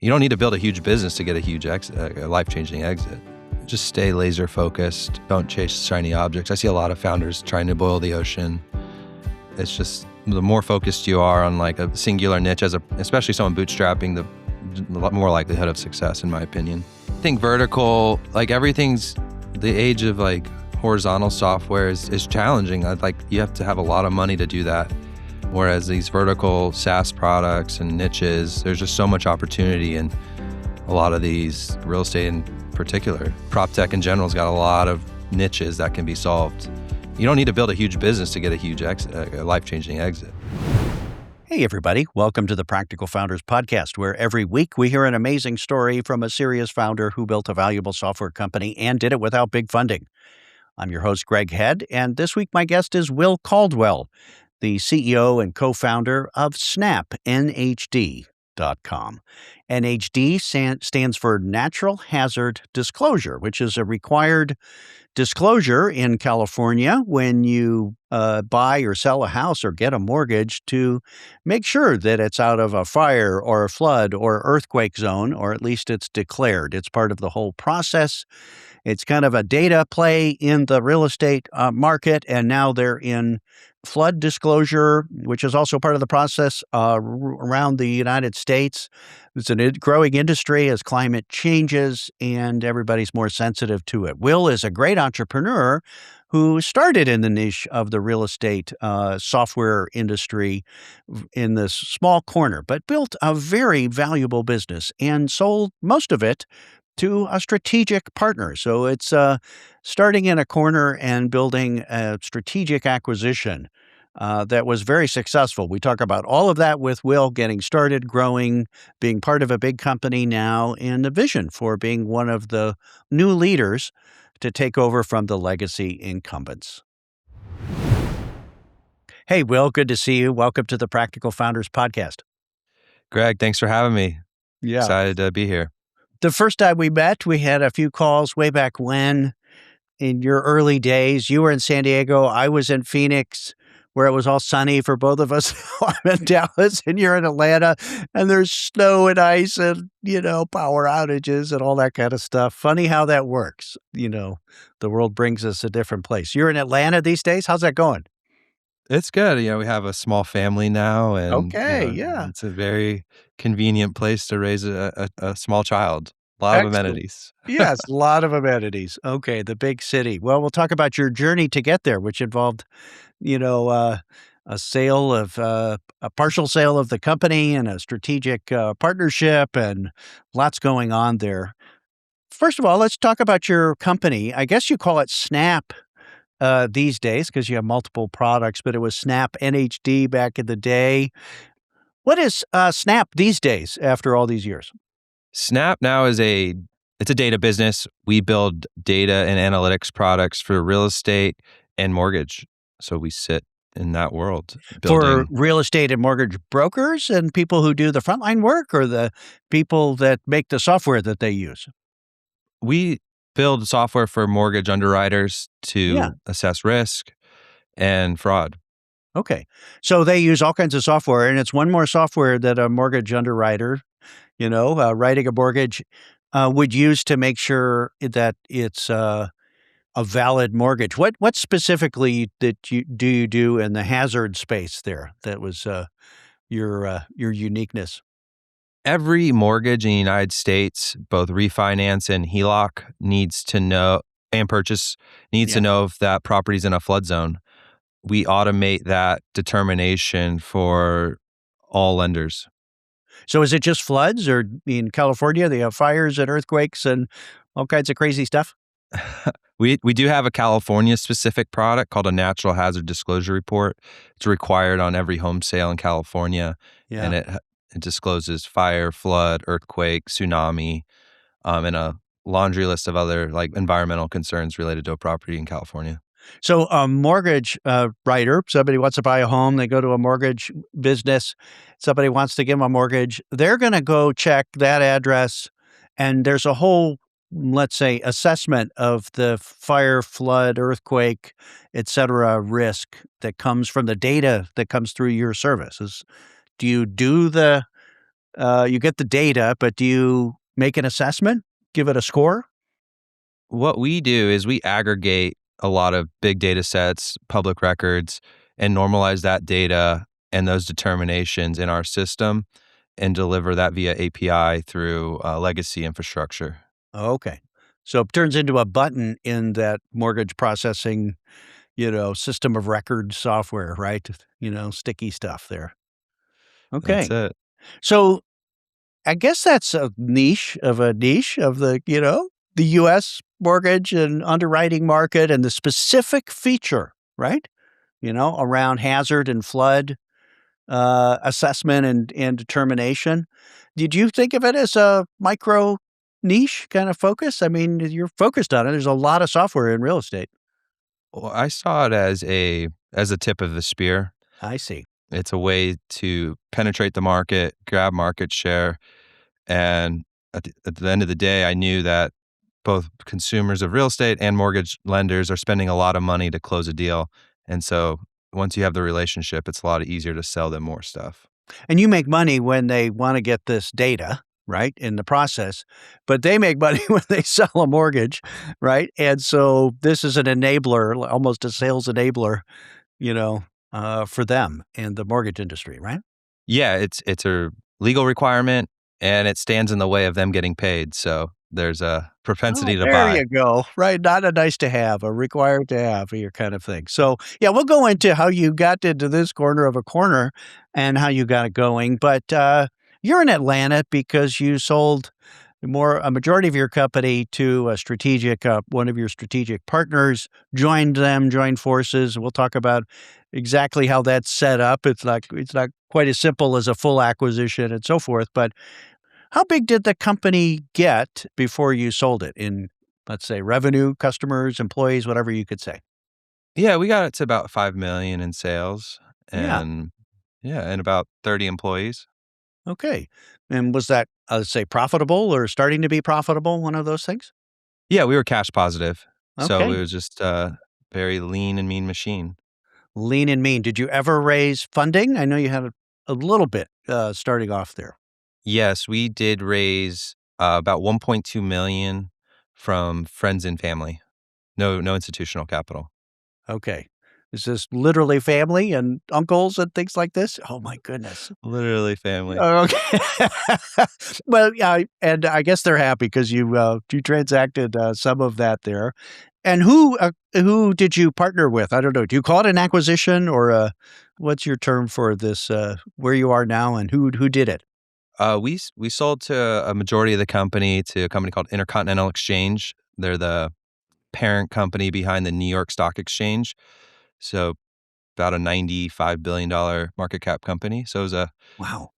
You don't need to build a huge business to get a huge exit, a life-changing exit. Just stay laser focused. Don't chase shiny objects. I see a lot of founders trying to boil the ocean. It's just the more focused you are on like a singular niche, especially someone bootstrapping, the more likelihood of success, in my opinion. I think vertical, like everything's, the age of like horizontal software is challenging. Like you have to have a lot of money to do that. Whereas these vertical SaaS products and niches, there's just so much opportunity in a lot of these, real estate in particular. PropTech in general has got a lot of niches that can be solved. You don't need to build a huge business to get a huge exit, a life-changing exit. Hey, everybody. Welcome to the Practical Founders Podcast, where every week we hear an amazing story from a serious founder who built a valuable software company and did it without big funding. I'm your host, Greg Head, and this week my guest is Will Caldwell, the CEO and co-founder of Snap, NHD.com. NHD stands for Natural Hazard Disclosure, which is a required disclosure in California when you buy or sell a house or get a mortgage to make sure that it's out of a fire or a flood or earthquake zone, or at least it's declared. It's part of the whole process. It's kind of a data play in the real estate market, and now they're in flood disclosure, which is also part of the process around the United States. It's a growing industry as climate changes and everybody's more sensitive to it. Will is a great entrepreneur who started in the niche of the real estate software industry in this small corner, but built a very valuable business and sold most of it to a strategic partner. So it's starting in a corner and building a strategic acquisition that was very successful. We talk about all of that with Will, getting started, growing, being part of a big company now, and the vision for being one of the new leaders to take over from the legacy incumbents. Hey, Will, good to see you. Welcome to the Practical Founders Podcast. Greg, thanks for having me. Yeah. Excited to be here. The first time we met, we had a few calls way back when, in your early days. You were in San Diego. I was in Phoenix, where it was all sunny for both of us. I'm in Dallas, and you're in Atlanta, and there's snow and ice and, power outages and all that kind of stuff. Funny how that works. The world brings us a different place. You're in Atlanta these days? How's that going? It's good. We have a small family now, and Okay, yeah. it's a very convenient place to raise a small child. A lot of amenities. Yes, a lot of amenities. Okay, the big city. Well, we'll talk about your journey to get there, which involved, a sale of a partial sale of the company and a strategic partnership, and lots going on there. First of all, let's talk about your company. I guess you call it Snap these days because you have multiple products, but it was Snap NHD back in the day. What is Snap these days after all these years? Snap now it's a data business. We build data and analytics products for real estate and mortgage. So we sit in that world. For real estate and mortgage brokers and people who do the frontline work, or the people that make the software that they use? We build software for mortgage underwriters to assess risk and fraud. Okay. So they use all kinds of software, and it's one more software that a mortgage underwriter, writing a mortgage, would use to make sure that it's a valid mortgage. What specifically do you do in the hazard space there? That was your uniqueness. Every mortgage in the United States, both refinance and HELOC, needs to know, and purchase needs to know if that property's in a flood zone. We automate that determination for all lenders. So is it just floods, or in California they have fires and earthquakes and all kinds of crazy stuff? We do have a California-specific product called a Natural Hazard Disclosure Report. It's required on every home sale in California, and it discloses fire, flood, earthquake, tsunami, and a laundry list of other environmental concerns related to a property in California. So a mortgage writer, somebody wants to buy a home, they go to a mortgage business, somebody wants to give them a mortgage, they're going to go check that address, and there's a whole, let's say, assessment of the fire, flood, earthquake, et cetera, risk that comes from the data that comes through your services. Do you do the You get the data, but do you make an assessment, give it a score? What we do is we aggregate a lot of big data sets, public records, and normalize that data and those determinations in our system and deliver that via API through legacy infrastructure. Okay. So it turns into a button in that mortgage processing, system of record software, right? Sticky stuff there. That's Okay. it. So I guess that's a niche of the US mortgage and underwriting market and the specific feature, right? Around hazard and flood assessment and determination. Did you think of it as a micro niche kind of focus? I mean, you're focused on it. There's a lot of software in real estate. Well, I saw it as a tip of the spear. I see. It's a way to penetrate the market, grab market share, and at the end of the day, I knew that both consumers of real estate and mortgage lenders are spending a lot of money to close a deal. And so once you have the relationship, it's a lot easier to sell them more stuff. And you make money when they want to get this data, right, in the process, but they make money when they sell a mortgage, right? And so this is an enabler, almost a sales enabler, for them in the mortgage industry, right? Yeah, it's a legal requirement and it stands in the way of them getting paid. So there's a Oh, propensity to there buy. you go. Right. Not a nice to have, a required to have your kind of thing. So, yeah, we'll go into how you got into this corner of a corner and how you got it going. But you're in Atlanta because you sold a majority of your company to a strategic, one of your strategic partners, joined forces. We'll talk about exactly how that's set up. It's not quite as simple as a full acquisition and so forth, but how big did the company get before you sold it in, let's say, revenue, customers, employees, whatever you could say? Yeah, we got it to about 5 million in sales Yeah. and yeah, and about 30 employees. Okay. And was that, let's say, profitable or starting to be profitable? One of those things? Yeah, we were cash positive. So it Okay. was just a very lean and mean machine. Lean and mean. Did you ever raise funding? I know you had a little bit starting off there. Yes, we did raise about 1.2 million from friends and family. No institutional capital. Okay. Is this literally family and uncles and things like this? Oh my goodness. Literally family. Oh, okay. Well, yeah, and I guess they're happy because you transacted, some of that there. And who did you partner with? I don't know. Do you call it an acquisition or what's your term for this, where you are now and who did it? We sold to a majority of the company to a company called Intercontinental Exchange. They're the parent company behind the New York Stock Exchange. So about a $95 billion market cap company. So Wow.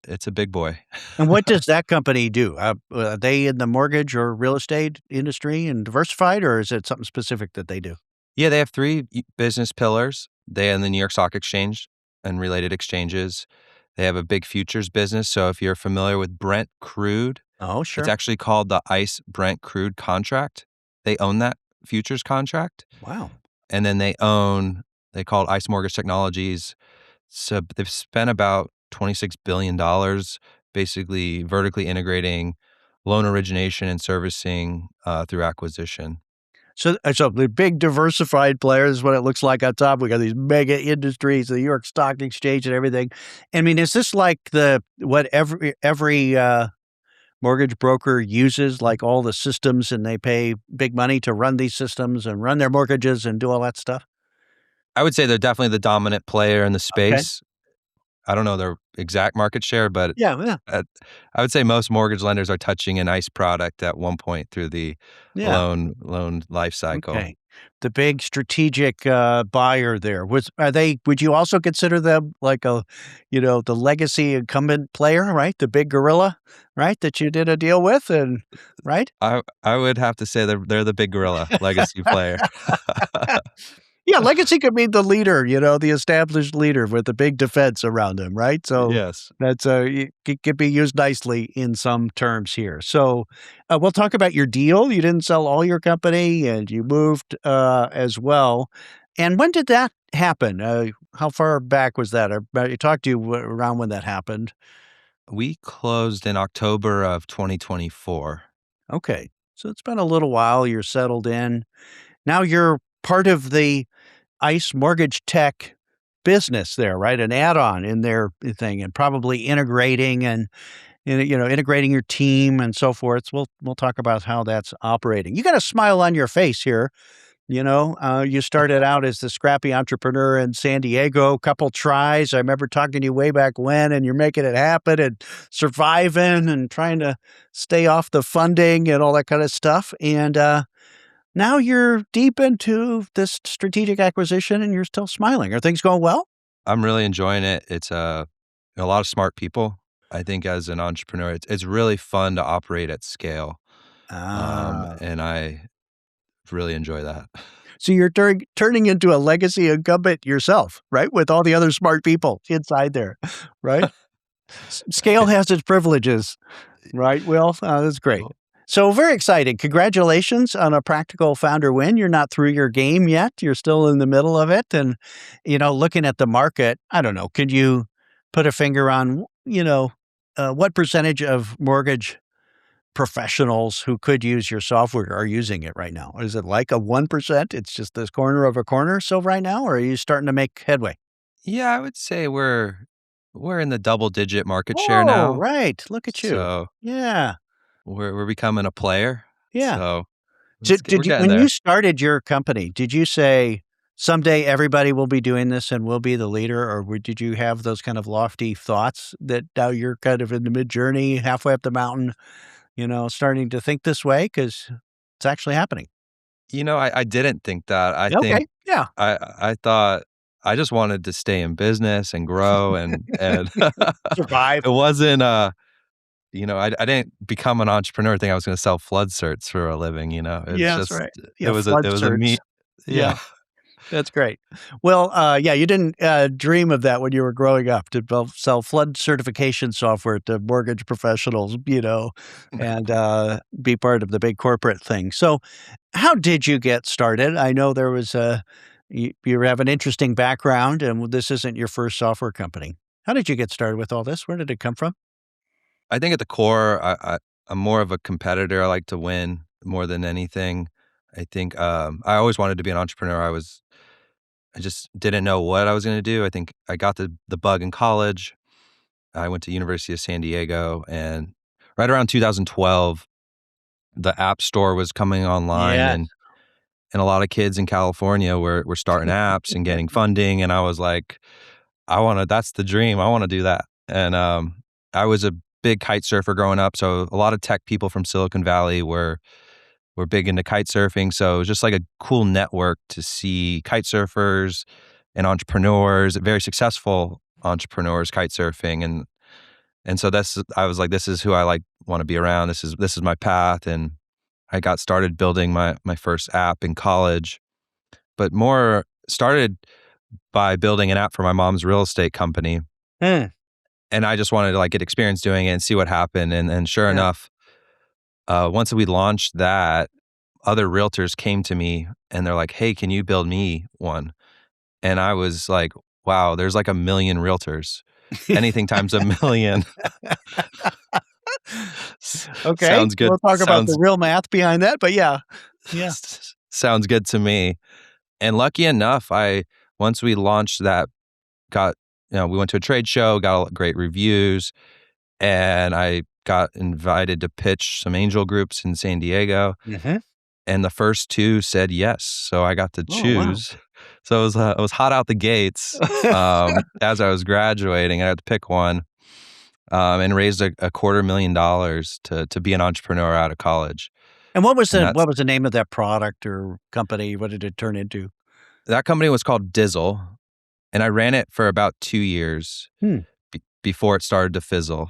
it's a big boy. And what does that company do? Are they in the mortgage or real estate industry and diversified, or is it something specific that they do? Yeah, they have three business pillars. They own the New York Stock Exchange and related exchanges. They have a big futures business. So if you're familiar with Brent crude, Oh, it's sure. actually called the ICE Brent crude contract. They own that futures contract. Wow. And then they call it ICE Mortgage Technologies. So they've spent about $26 billion basically vertically integrating loan origination and servicing through acquisition. So the big diversified players is what it looks like on top. We got these mega industries, the New York Stock Exchange and everything. I mean, is this like what every mortgage broker uses, like all the systems, and they pay big money to run these systems and run their mortgages and do all that stuff? I would say they're definitely the dominant player in the Okay. space. I don't know their exact market share, but Yeah, yeah, uh, I would say most mortgage lenders are touching an ICE product at one point through the yeah. loan life cycle. Okay. The big strategic buyer there would you also consider them like the legacy incumbent player, right? The big gorilla, right? That you did a deal with and right? I would have to say they're the big gorilla legacy player. Yeah, legacy could be the leader, the established leader with the big defense around him, right? So Yes. that's it could be used nicely in some terms here. So we'll talk about your deal. You didn't sell all your company, and you moved as well. And when did that happen? How far back was that? You talked to you around when that happened. We closed in October of 2024. Okay. So it's been a little while. You're settled in. Now you're part of the ICE mortgage tech business there, right? An add-on in their thing and probably integrating and integrating your team and so forth. So we'll talk about how that's operating. You got a smile on your face here. You started out as the scrappy entrepreneur in San Diego, couple tries. I remember talking to you way back when, and you're making it happen and surviving and trying to stay off the funding and all that kind of stuff. And now you're deep into this strategic acquisition and you're still smiling. Are things going well? I'm really enjoying it. It's a lot of smart people. I think as an entrepreneur, it's really fun to operate at scale, Ah. and I really enjoy that. So you're turning into a legacy incumbent yourself, right? With all the other smart people inside there, right? Scale has its privileges, right, Will? That's great. So very excited. Congratulations on a practical founder win. You're not through your game yet. You're still in the middle of it. And, looking at the market, I don't know, could you put a finger on, what percentage of mortgage professionals who could use your software are using it right now? Is it like a 1%? It's just this corner of a corner so right now, or are you starting to make headway? Yeah, I would say we're in the double-digit market share Oh, now, right. Look at you. so Yeah. we're becoming a player. Yeah. So So we're did you getting when you there. started your company, did you say, "Someday everybody will be doing this and we'll be the leader," or did you have those kind of lofty thoughts that now you're kind of in the mid-journey, halfway up the mountain, starting to think this way because it's actually happening? I didn't think that. I think Okay. Yeah. I thought I just wanted to stay in business and grow and Survive. it wasn't, I didn't become an entrepreneur thinking I was gonna sell flood certs for a living, It's Yeah, that's just right. it Yeah, was a flood it was a certs. me Yeah. yeah. That's great. Well, yeah, you didn't dream of that when you were growing up to sell flood certification software to mortgage professionals, and be part of the big corporate thing. So, how did you get started? I know there was you have an interesting background, and this isn't your first software company. How did you get started with all this? Where did it come from? I think at the core, I'm more of a competitor. I like to win more than anything. I think, I always wanted to be an entrepreneur. I just didn't know what I was gonna do. I think I got the bug in college. I went to University of San Diego, and right around 2012, the App Store was coming online, Yes. and a lot of kids in California were starting apps and getting funding, and I was like, that's the dream. I wanna do that. And, I was a big kite surfer growing up, so a lot of tech people from Silicon Valley were big into kite surfing, so it was just like a cool network to see kite surfers and entrepreneurs, very successful entrepreneurs kite surfing, and so I was like, "This is who I, like, wanna be around. This is my path," and I got started building my first app in college, but more started by building an app for my mom's real estate company, Hmm. and I just wanted to, like, get experience doing it and see what happened, and sure Yeah. enough, once we launched that, other realtors came to me and they're like, "Hey, can you build me one?" And I was like, "Wow, there's like a million realtors. Anything times a million Okay. sounds good. We'll talk about the real math behind that, but yeah. Yeah. Sounds good to me." And lucky enough, I once we launched that, got we went to a trade show, got great reviews, and I got invited to pitch some angel groups in San Diego. Mhm. And the first 2 said yes, so I got to Oh, wow. choose. So it was hot out the gates, as I was graduating, I had to pick one, and raised a $250,000 to be an entrepreneur out of college, And what was and what was the name of that product or company? What did it turn into? that company was called Dizzle, and I ran it for about 2 years Hmm. before it started to fizzle.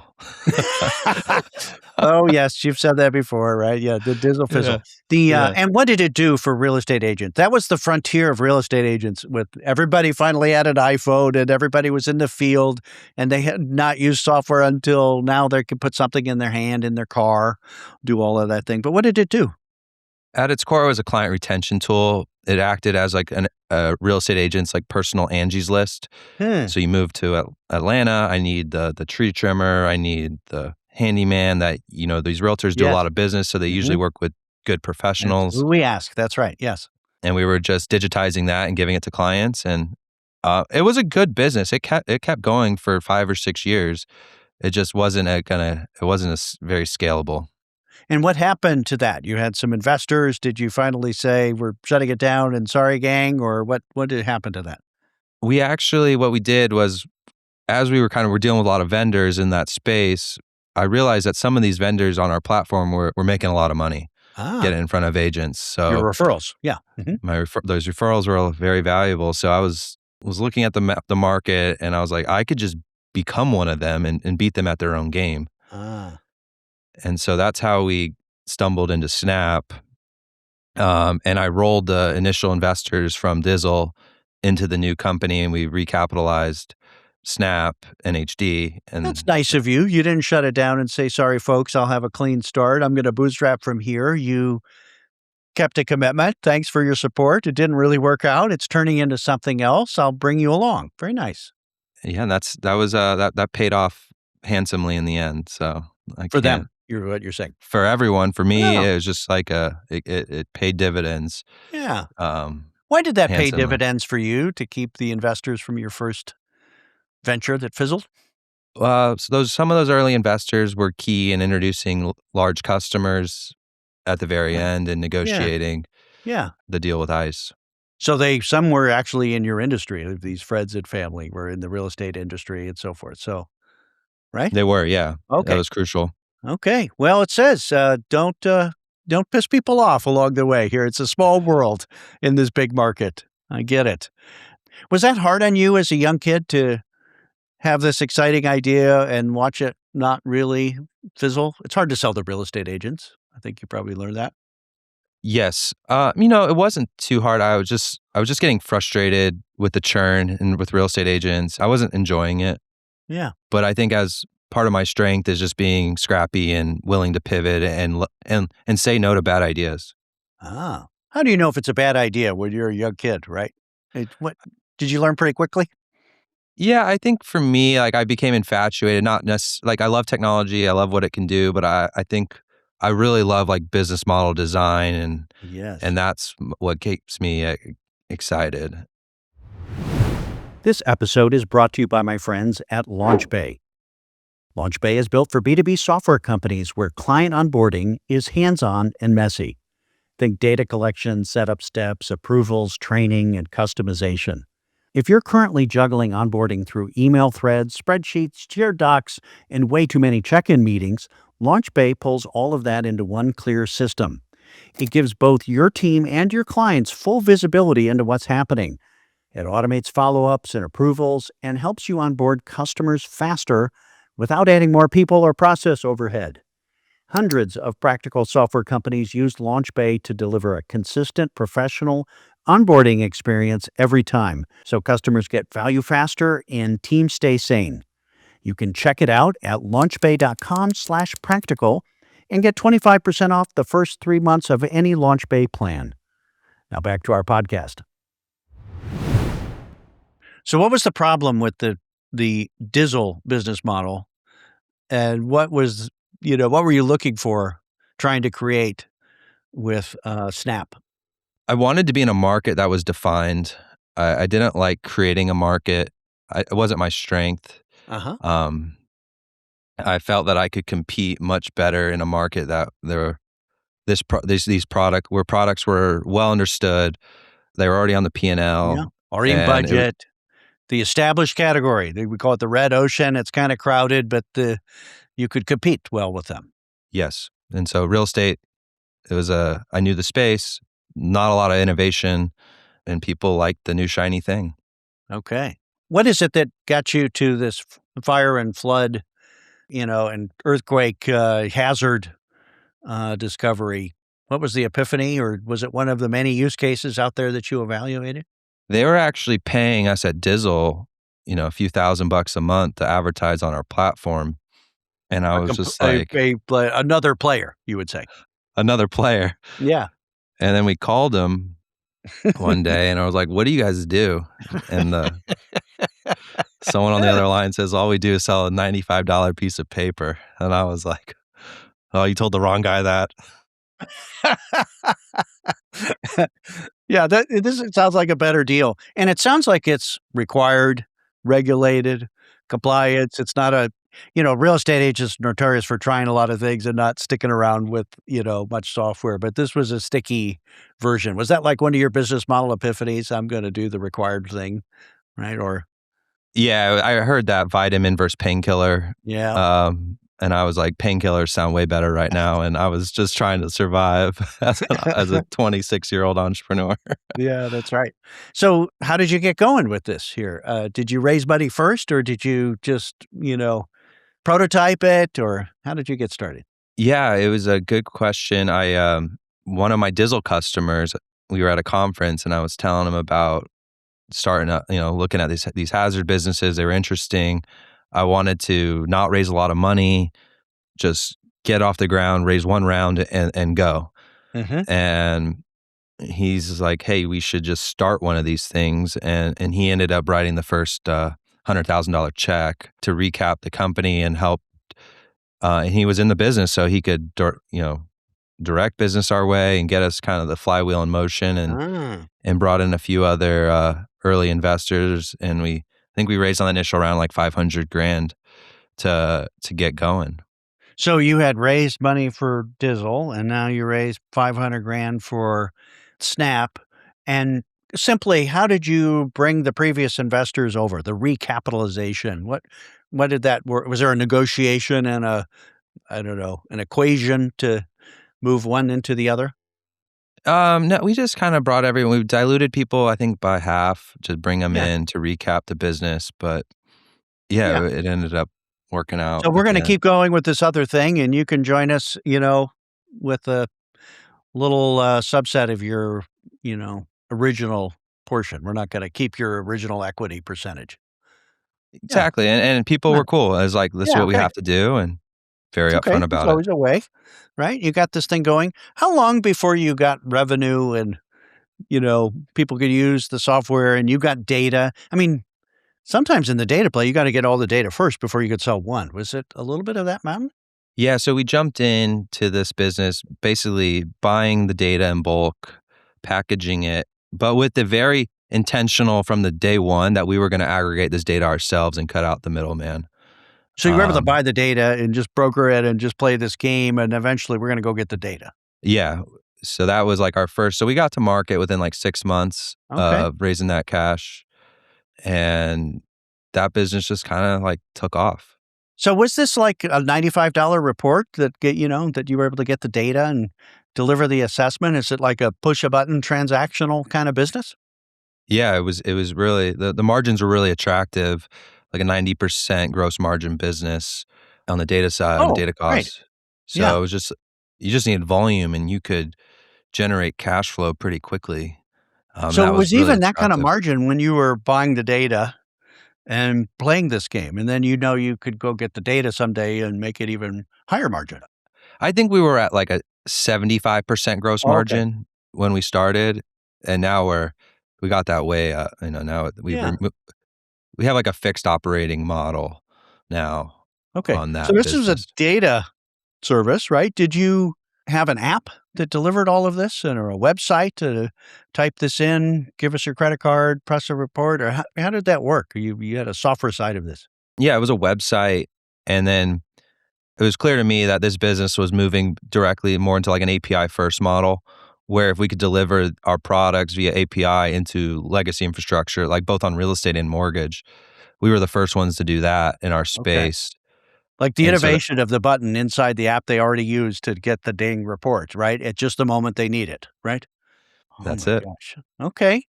Oh, yes, you've said that before, right? Yeah, the dizzle fizzle. Yeah, yeah. And what did it do for real estate agents? That was the frontier of real estate agents with everybody finally had an iPhone and everybody was in the field and they had not used software until now they could put something in their hand, in their car, do all of that thing. But what did it do? At its core, it was a client retention tool. It acted as like a real estate agent's like personal Angie's list. Hmm. So you move to Atlanta. I need the tree trimmer. I need the handyman. That these realtors do a Yes. lot of business, so they usually Mhm. work with good That's professionals. who we ask. That's right. Yes. And we were just digitizing that and giving it to clients. And it was a good business. It kept going for 5 or 6 years. It just wasn't very scalable. And what happened to that? You had some investors. Did you finally say, "We're shutting it down and sorry, gang," or what did happen to that? What we did was, as we're dealing with a lot of vendors in that space, I realized that some of these vendors on our platform were making a lot of money Ah, getting in front of agents. your So referrals. Yeah. Mhm. those referrals were very valuable. So I was looking at the market, and I was like, I could just become one of them and beat them at their own game. Ah. And so that's how we stumbled into Snap. And I rolled the initial investors from Dizzle into the new company, and we recapitalized Snap and HD. That's And nice of you. You didn't shut it down and say, "Sorry, folks, I'll have a clean start. I'm gonna bootstrap from here." You kept a commitment. Thanks for your support. It didn't really work out. It's turning into something else. I'll bring you along. Very nice. yeah, and that paid off handsomely in the end. So I For can't them, what you're saying. for everyone. For me, Oh, it was just like it paid dividends yeah. um, Why did that pay handsomely. dividends for you to keep the investors from your first venture that fizzled? So some of those early investors were key in introducing large customers at the very Yeah. end and Yeah. negotiating Yeah. the deal with ICE. So some were actually in your industry. These Freds and family were in the real estate industry and so forth. So, right? They were, yeah. That Okay. was crucial. Okay. Well, it says, don't piss people off along the way here. It's a small world in this big market. I get it. Was that hard on you as a young kid to have this exciting idea and watch it not really fizzle? It's hard to sell to real estate agents. I think you probably learned that. Yes. It wasn't too hard. I was just getting frustrated with the churn and with real estate agents. I wasn't enjoying it. Yeah. But I think as part of my strength is just being scrappy and willing to pivot and say no to bad ideas. Ah. How do you know if it's a bad idea when you're a young kid, right? What did you learn pretty quickly? Yeah, I think for me, like I became infatuated, not necessarily like I love technology, I love what it can do, but I think I really love like business model design and Yes. that's what keeps me excited. This episode is brought to you by my friends at LaunchBay. LaunchBay is built for B2B software companies where client onboarding is hands-on and messy. Think data collection, setup steps, approvals, training, and customization. If you're currently juggling onboarding through email threads, spreadsheets, shared docs, and way too many check-in meetings, LaunchBay pulls all of that into one clear system. It gives both your team and your clients full visibility into what's happening. It automates follow-ups and approvals and helps you onboard customers faster without adding more people or process overhead. Hundreds of practical software companies use LaunchBay to deliver a consistent, professional onboarding experience every time, so customers get value faster and teams stay sane. You can check it out at launchbay.com/practical and get 25% off the first 3 months of any LaunchBay plan. Now back to our podcast. So what was the problem with the Dizzle business model? And what were you looking for trying to create with Snap? I wanted to be in a market that was defined. I didn't like creating a market. It wasn't my strength. Uh-huh. Um, I felt that I could compete much better in a market that there were these products were well understood. They were already on the Yeah. P&L, Or in and it was budget. The established category. We call it the red ocean. It's kind of crowded, but you could compete well with them. yes. And so real estate, I knew the space, not a lot of innovation, and people liked the new shiny thing. Okay. What is it that got you to this fire and flood, and earthquake hazard discovery? What was the epiphany, or was it one of the many use cases out there that you evaluated? They were actually paying us at Dizzle, a few $1,000 a month to advertise on our platform. And I was just like, Another player, you would say. another player. Yeah. And then we called him one day and I was like, "What do you guys do?" And someone on the other line says, "All we do is sell a $95 piece of paper." And I was like, "Oh, you told the wrong guy that." Yeah, this sounds like a better deal, and it sounds like it's required, regulated, compliance. It's not a real estate agents notorious for trying a lot of things and not sticking around with, much software, but this was a sticky version. Was that like one of your business model epiphanies? I'm gonna do the required thing, right? Or Yeah, I heard that vitamin versus painkiller. yeah. And I was like, painkillers sound way better right now. And I was just trying to survive as a 26-year-old entrepreneur. Yeah, that's right. So, how did you get going with this here? Did you raise money first, or did you just, prototype it, or how did you get started? Yeah, it was a good question. One of my Dizzle customers, we were at a conference and I was telling him about starting up, looking at these hazard businesses. They were interesting. I wanted to not raise a lot of money, just get off the ground, raise one round and go. Mhm. And he's like, "Hey, we should just start one of these things." And he ended up writing the first $100,000 check to recap the company and help. And he was in the business, so he could, direct business our way and get us kind of the flywheel in motion, Ah. and brought in a few other early investors, and I think we raised on the initial round like 500 grand to get going. So you had raised money for Dizzle, and now you raised 500 grand for Snap. And simply, how did you bring the previous investors over? The recapitalization. What did that work? Was there a negotiation and I don't know, an equation to move one into the other? No, we just kind of brought everyone. We diluted people, I think, by half to bring them Yeah. in to recap the business. But yeah, Yeah. it ended up working out So we're at going the to end. keep going with this other thing, and you can join us, with a little subset of your, original portion. We're not going to keep your original equity percentage. Yeah. Exactly, and people Yeah. were cool. I was like, "This is Yeah. what we Okay. have to do," and very It's okay. upfront There's about it. always a way, right? You got this thing going. How long before you got revenue and, people could use the software and you got data? I mean, sometimes in the data play, you got to get all the data first before you could sell one. Was it a little bit of that mountain? Yeah, so we jumped into this business basically buying the data in bulk, packaging it, but with the very intentional from the day one that we were going to aggregate this data ourselves and cut out the middleman. So you were able to Um, buy the data and just broker it and just play this game, and eventually we're going to go get the data. yeah, so that was like our first. So we got to market within like 6 months Okay. of raising that cash, and that business just kind of like took off. So was this like a $95 report that you were able to get the data and deliver the assessment? Is it like a push a button transactional kind of business? Yeah, it was really the margins were really attractive, like a 90% gross margin business on the data side, on the Oh, data great. costs. Yeah. So it was just you just needed volume and you could generate cash flow pretty quickly. And So that it was was really even that kind of attractive. margin when you were buying the data and playing this game, and then you could go get the data someday and make it even higher margin. I think we were at like a 75% gross Okay. margin when we started, and now we got that way now Yeah. we have like a fixed operating model now Okay. on So that this is a business. data service, right? Did you have an app that delivered all of this or a website to type this in, give us your credit card, press a report, or how did that work? You had a software side of this. Yeah, it was a website, and then it was clear to me that this business was moving directly more into like an API first model, where if we could deliver our products via API into legacy infrastructure, like both on real estate and mortgage, we were the first ones to do that in our Okay. space. Like the And so that, innovation of the button inside the app they already used to get the ding report, right? At just the moment they need it, right? Oh that's my it. gosh. Okay.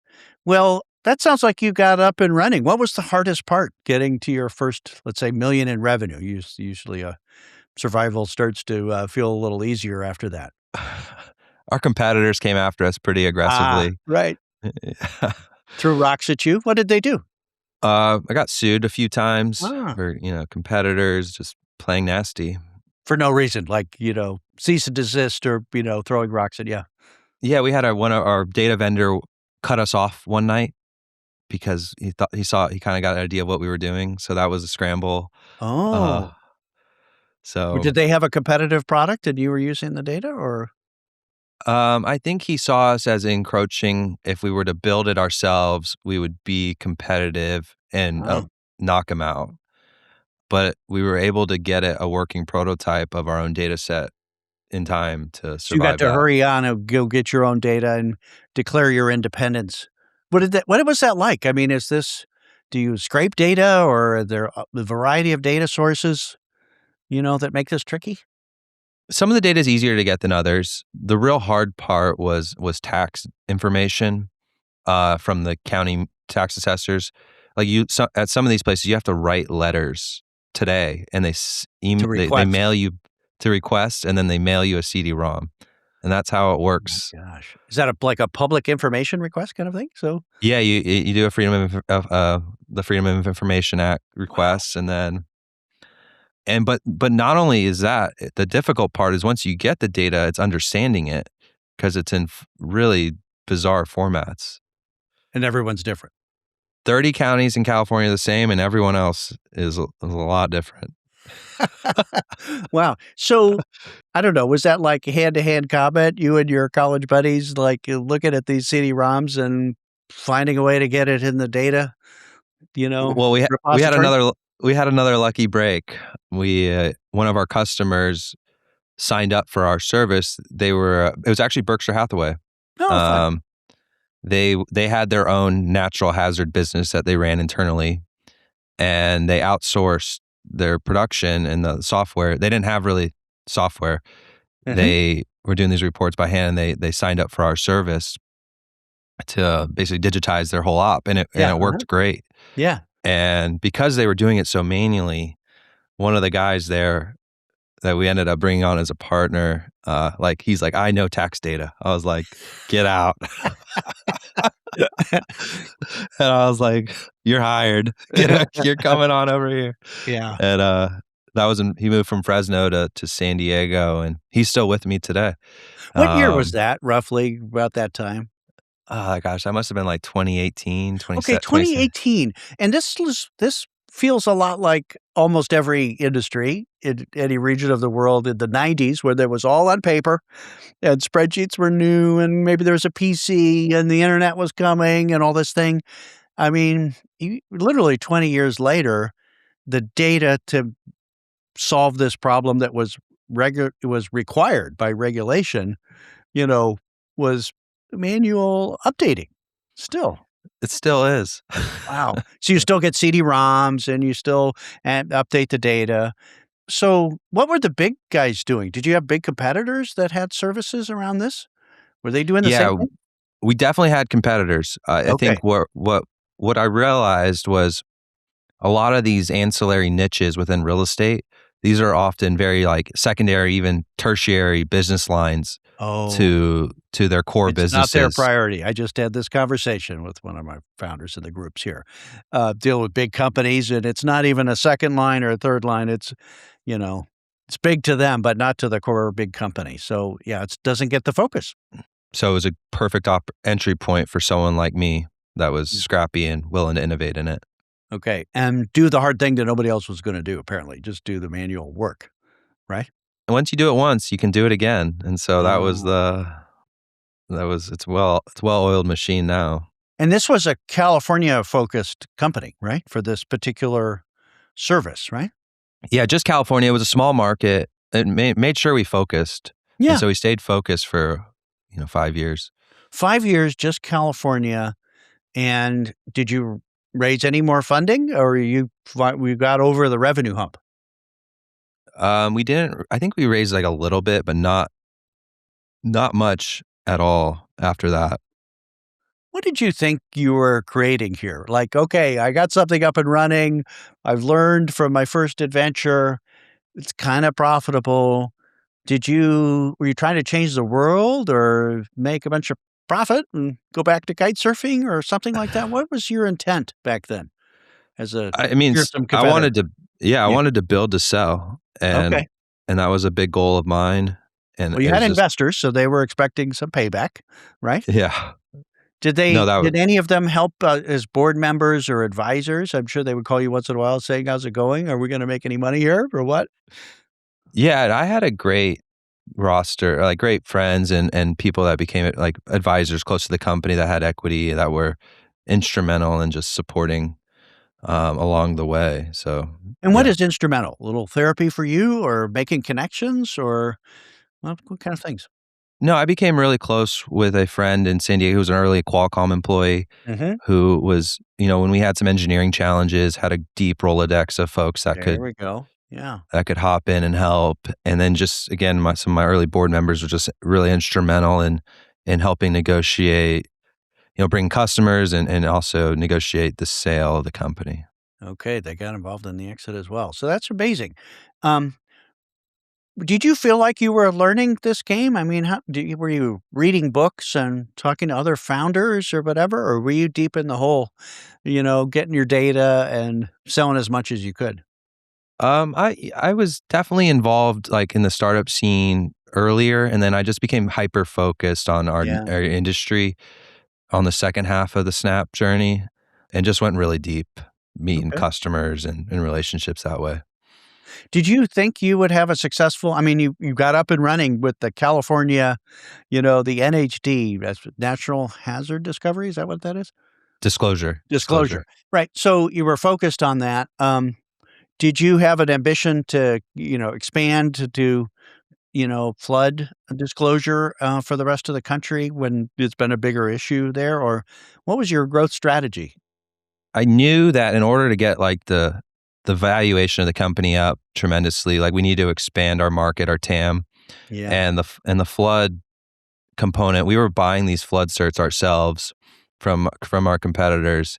Well, that sounds like you got up and running. What was the hardest part getting to your first, let's say, million in revenue? Usually, survival starts to feel a little easier after that. Our competitors came after us pretty Ah, aggressively. right. Threw rocks at you. What did they do? I got sued a few times Ah. for, competitors just playing nasty. For no reason, like, cease and desist or, throwing rocks at you. Yeah, we had one of our data vendor cut us off one night because he kind of got an idea of what we were doing. So that was a scramble. Uh, Oh. Or so did they have a competitive product and you were using the data or? I think he saw us as encroaching. If we were to build it ourselves, we would be competitive and Oh. knock him out. But we were able to get a working prototype of our own data set in time to So you got survive to that. hurry on and go get your own data and declare your independence. What was that like? I mean, do you scrape data or are there a variety of data sources, that make this tricky? Some of the data is easier to get than others. The real hard part was tax information from the county tax assessors. Like at some of these places, you have to write letters today, and To they request. mail you to request, and then they mail you a CD-ROM, and that's how it Oh my works. gosh. Is that like a public information request kind of thing? So Yeah, you do a the Freedom of Information Act wow. requests, and then but not only is that the difficult part is once you get the data, it's understanding it because it's in really bizarre formats. And everyone's different. 30 counties in California are the same, and everyone else is a lot different. Wow. So, I don't know, was that like hand-to-hand combat, you and your college buddies, like, looking at these CD-ROMs and finding a way to get it in the data, Well, repository? we had another lucky break. One of our customers signed up for our service. It was actually Berkshire Hathaway. Oh, fun. Um, they had their own natural hazard business that they ran internally, and they outsourced their production and the software. They didn't have really software. Mhm. They were doing these reports by hand, and they signed up for our service to basically digitize their whole op, and Yeah, it uh-huh. worked great. Yeah. And because they were doing it so manually, one of the guys there that we ended up bringing on as a partner, he's like, I know tax data. I was like, get out. And I was like, you're hired. You're coming on over here. Yeah. And he moved from Fresno to San Diego, and he's still with me today. What year was Um, that, roughly, about that time? oh gosh, that must have been like 2018, Okay, 20. 2018, and this feels a lot like almost every industry in any region of the world in the '90s where there was all on paper and spreadsheets were new and maybe there was a PC and the internet was coming and all this thing. I mean, literally 20 years later, the data to solve this problem that was required by regulation, you know, was manual updating still. It still is. Wow. So you still get CD-ROMs and you still and update the data. So what were the big guys doing? Did you have big competitors that had services around this? Were they doing the same Yeah, thing? we definitely had competitors. I Okay. think what I realized was a lot of these ancillary niches within real estate, these are often very like secondary, even tertiary business lines Oh, to their core it's not their businesses. priority. I just had this conversation with one of my founders in the groups here. Deal with big companies, and it's not even a second line or a third line. You know, it's big to them, but not to the core big company. So yeah, it doesn't get the focus. So it was a perfect entry point for someone like me that was scrappy and willing to innovate in it. Okay, and do the hard thing that nobody else was gonna do, apparently, just do the manual work, right? And once you do it once, you can do it again. And so Oh. it's well oiled machine now. And this was a California-focused company, right? For this particular service, right? Yeah, just California. It was a small market. It made sure we focused. And Yeah, so we stayed focused for, 5 years. 5 years, just California, and did you raise any more funding, or we got over the revenue hump? We didn't, I think we raised like a little bit, but not much at all after that. What did you think you were creating here? Like, "Okay, I got something up and running. I've learned from my first adventure. It's kinda profitable." Were you trying to change the world or make a bunch of profit and go back to kite surfing or something like that? What was your intent back then as a I mean, fearsome I competitor? wanted to, yeah, I Yeah. wanted to build to sell. Okay. And that was a big goal of mine. And Well, you it had was just, investors, so they were expecting some payback, right? yeah. Did No, they that was, did any of them help, as board members or advisors? I'm sure they would call you once in a while saying, "How's it going? Are we gonna make any money here or what?" yeah, and I had a great roster, like great friends and people that became like advisors close to the company that had equity that were instrumental in just supporting along the way. So And what yeah. is instrumental? A little therapy for you or making connections or what kind of things? No, I became really close with a friend in San Diego who was an early Qualcomm employee Mhm. who was, when we had some engineering challenges, had a deep Rolodex of folks There we go. Yeah. that could hop in and help. And then just again, some of my early board members were just really instrumental in helping negotiate, bring customers and also negotiate the sale of the company. Okay, they got involved in the exit as well. So that's amazing. Um, did you feel like you were learning this game? I mean, were you reading books and talking to other founders or whatever, or were you deep in the hole, getting your data and selling as much as you could? I was definitely involved like in the startup scene earlier, and then I just became hyper focused on Yeah. our industry on the second half of the Snap journey, and just went really deep, meeting Okay. customers and relationships that way. Did you think you would have a successful? I mean, you got up and running with the California, the NHD, that's Natural Hazard Discovery. Is that what that is? Disclosure. Disclosure. Right. So you were focused on that. Did you have an ambition to, expand to do, flood disclosure for the rest of the country when it's been a bigger issue there? Or what was your growth strategy? I knew that in order to get like the valuation of the company up tremendously, like we need to expand our market, our TAM, Yeah. and the flood component. We were buying these flood certs ourselves from our competitors,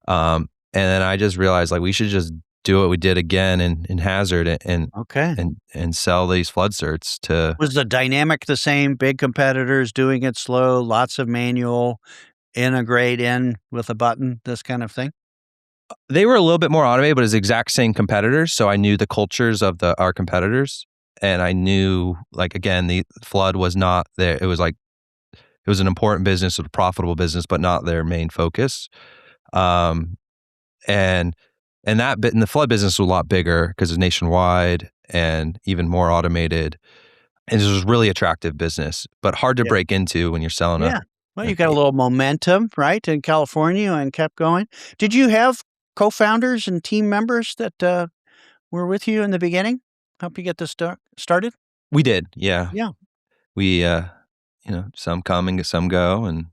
and then I just realized like we should just do what we did again in Hazard Okay. and sell these flood certs to. Was the dynamic the same? Big competitors doing it slow, lots of manual, integrate in with a button, this kind of thing? They were a little bit more automated, but it's exact same competitors. So I knew the cultures of our competitors, and I knew like again the flood was not there. It was like it was an important business, a profitable business, but not their main focus. Um, and that bit in the flood business was a lot bigger because it's nationwide and even more automated. And it was a really attractive business, but hard to Yeah. break into when you're selling Yeah. Well, you an got a little momentum, right, in California and kept going. Did you have co-founders and team members that, were with you in the beginning? Help you get this started? we did, yeah. Yeah. We, some come and some go,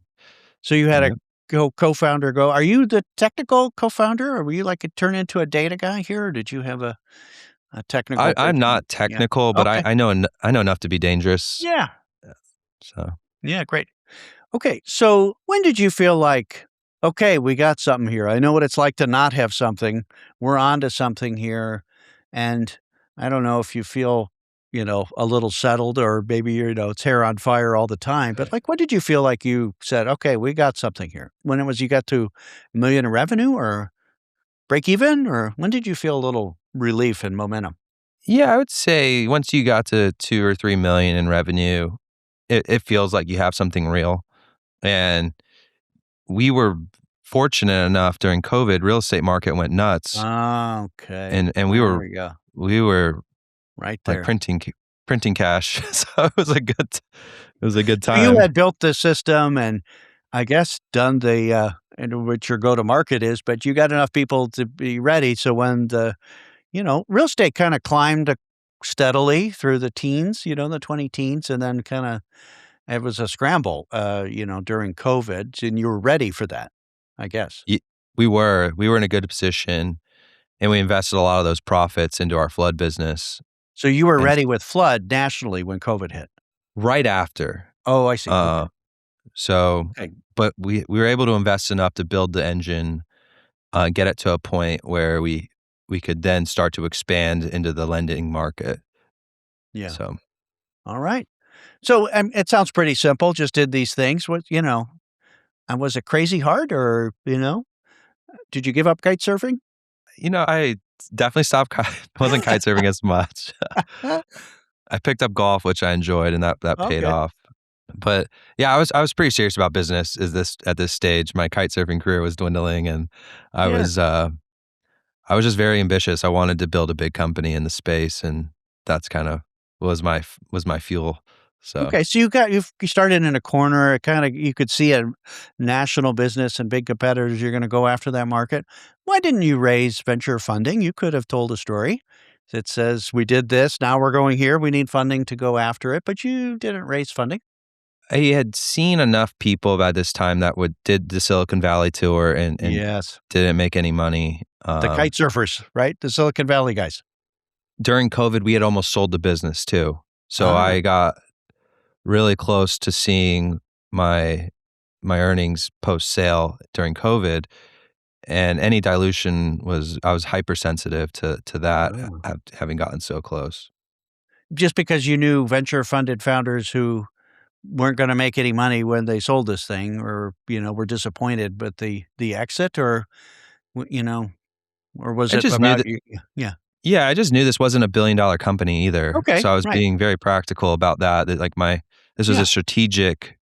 So you had a yep. co-founder go. Are you the technical co-founder, or were you like a turn into a data guy here, or did you have a technical I'm person? not Yeah. technical, but Okay. I know enough to be dangerous. Yeah. So Yeah, great. Okay, so when did you feel like, okay, we got something here? I know what it's like to not have something. We're on to something here. And I don't know if you feel, a little settled or maybe, it's hair on fire all the time. But like, when did you feel like you said, okay, we got something here? When it was you got to 1 million in revenue or break even? Or when did you feel a little relief and momentum? yeah, I would say once you got to 2 or 3 million in revenue, it feels like you have something real. And we were fortunate enough during COVID, real estate market went nuts, Okay. and There we go. we were Right like there. printing cash, so it was a good So you time. had built the system and I guess done the, and what your go-to-market is, but you got enough people to be ready. So when real estate kind of climbed steadily through the teens, the 20 teens, and then kind of it was a scramble, during COVID, and you were ready for that, I guess. Y- we were in a good position, and we invested a lot of those profits into our flood business, So you were and ready with flood nationally when COVID hit. right after. Oh, I see. Okay. Uh, so, Okay. but we were able to invest enough to build the engine, get it to a point where we could then start to expand into the lending market. Yeah. So, All right. So it sounds pretty simple. Just did these things. And was it crazy hard or, did you give up kite surfing? I definitely stopped wasn't kite surfing as much. I picked up golf, which I enjoyed, and that Oh, paid good. off. But yeah, I was pretty serious about business. Is this at this stage? My kite surfing career was dwindling, and I Yeah. was uh, I was just very ambitious. I wanted to build a big company in the space, and that's kind of was my fuel. So Okay, so you started in a corner, kinda you could see a national business and big competitors, you're gonna go after that market. Why didn't you raise venture funding? You could have told a story that says, "We did this, now we're going here, we need funding to go after it," but you didn't raise funding. I had seen enough people by this time that would did the Silicon Valley tour and Yes. didn't make any money. The kite surfers, right? The Silicon Valley guys. During COVID, we had almost sold the business too. So Ah, I got really close to seeing my my earnings post sale during COVID, and any dilution was I was hypersensitive to that oh. having gotten so close. Just because you knew venture funded founders who weren't gonna make any money when they sold this thing or, were disappointed with the exit or, you know, or was I it just knew about that you? Yeah. Yeah, I just knew this wasn't a billion-dollar company either. Okay, So I was right. being very practical about that, like this was a Yeah, strategic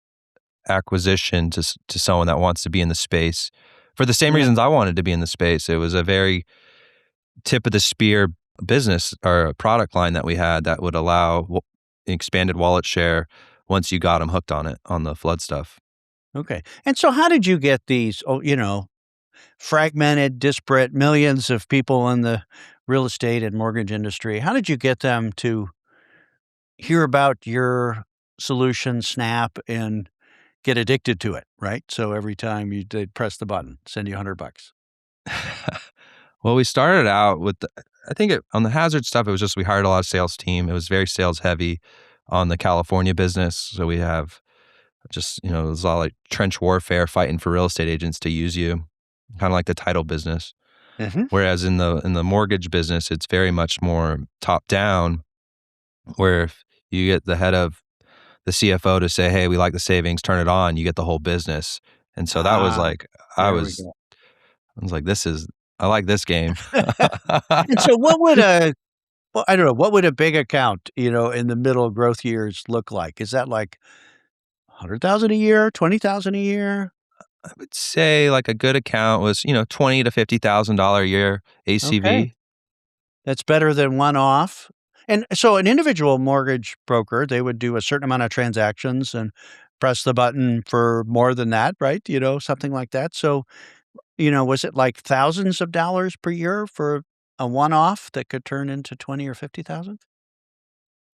acquisition to someone that wants to be in the space for the same yeah, reasons I wanted to be in the space. It was a very tip of the spear business or a product line that we had that would allow expanded wallet share once you got them hooked on it on the flood stuff. okay. And so how did you get these, fragmented, disparate millions of people in the real estate and mortgage industry? How did you get them to hear about your solution, Snap, and get addicted to it, right? So every time they'd press the button, send you $100. Well, we started out with on the hazard stuff, it was just we hired a lot of sales team. It was very sales heavy on the California business. So we have just, it was all like trench warfare fighting for real estate agents to use you, kind of like the title business. Mhm. Whereas in the mortgage business, it's very much more top down, where if you get the head of the CFO to say, "Hey, we like the savings, turn it on," you get the whole business. And so that was Ah, like I there we was go. I was like, I like this game. And so what would I don't know, what would a big account, in the middle growth years look like? Is that like 100,000 a year, 20,000 a year? I would say like a good account was, $20 to $50,000 a year Okay. ACV. That's better than one-off. And so an individual mortgage broker, they would do a certain amount of transactions and press the button for more than that, right? Something like that. So, was it like thousands of dollars per year for a one-off that could turn into 20 or 50,000?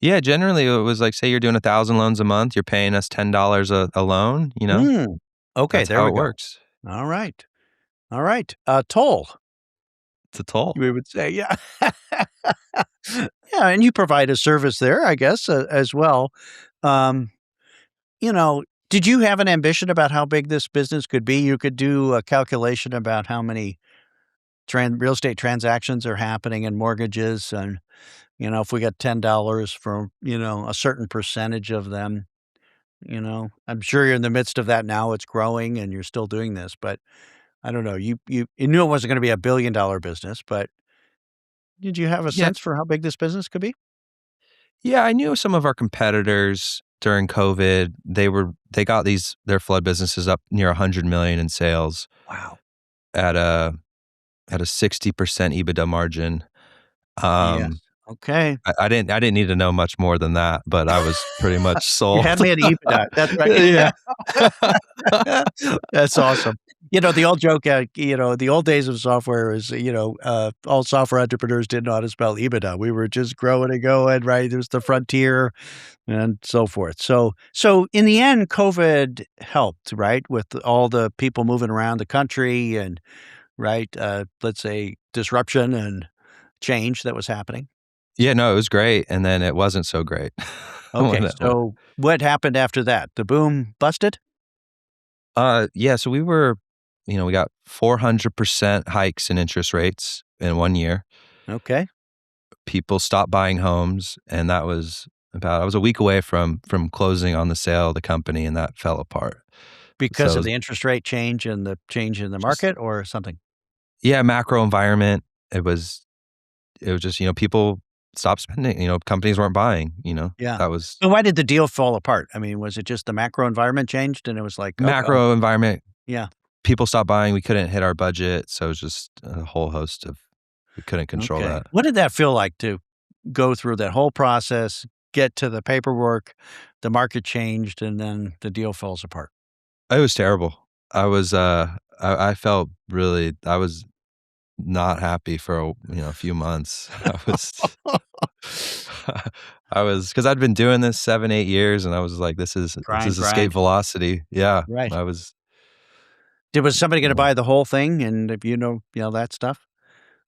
Yeah, generally it was like, say you're doing 1,000 loans a month, you're paying us $10 a loan, Mm. Okay, that's there how we it go. works. All right. All right. Toll, It's a toll. we would say, yeah. Yeah, and you provide a service there, I guess, as well. Um, did you have an ambition about how big this business could be? You could do a calculation about how many real estate transactions are happening in mortgages, and if we got $10 for a certain percentage of them, I'm sure you're in the midst of that now. It's growing, and you're still doing this, but I don't know. You knew it wasn't going to be $1 billion business, but did you have a Yeah. sense for how big this business could be? Yeah, I knew some of our competitors during COVID, they got their flood businesses up near 100 million in sales Wow. at a 60% EBITDA margin. Yes. Um, Okay. I didn't need to know much more than that, but I was pretty much You sold. had me at EBITDA. That's right. Yeah. That's awesome. The old joke, the old days of software is, all software entrepreneurs didn't know how to spell EBITDA. We were just growing and going, right? There's the frontier and so forth. So in the end, COVID helped, right? With all the people moving around the country and, right, let's say disruption and change that was happening. Yeah, no, it was great, and then it wasn't so great. Okay, When so what happened after that? The boom busted? yeah, so we got 400% hikes in interest rates in 1 year. Okay. People stopped buying homes, and I was a week away from closing on the sale of the company, and that fell apart. So Because it of was the interest rate change and the change in the just market or something? yeah, macro environment. It was just, people stopped spending. Companies weren't buying. Yeah. That was And why did the deal fall apart? I mean, was it just the macro environment changed and it was like, "Uh-oh." macro environment. Yeah. People stopped buying. We couldn't hit our budget, so it was just a whole host of we couldn't control Okay. that. What did that feel like to go through that whole process, get to the paperwork, the market changed, and then the deal falls apart? It was terrible. I felt really I was not happy for a few months. I was because I'd been doing this 7, 8 years, and I was like, this Grind, is escape grind. velocity. Yeah, Right. I was. Was somebody gonna Yeah, buy the whole thing and if that stuff?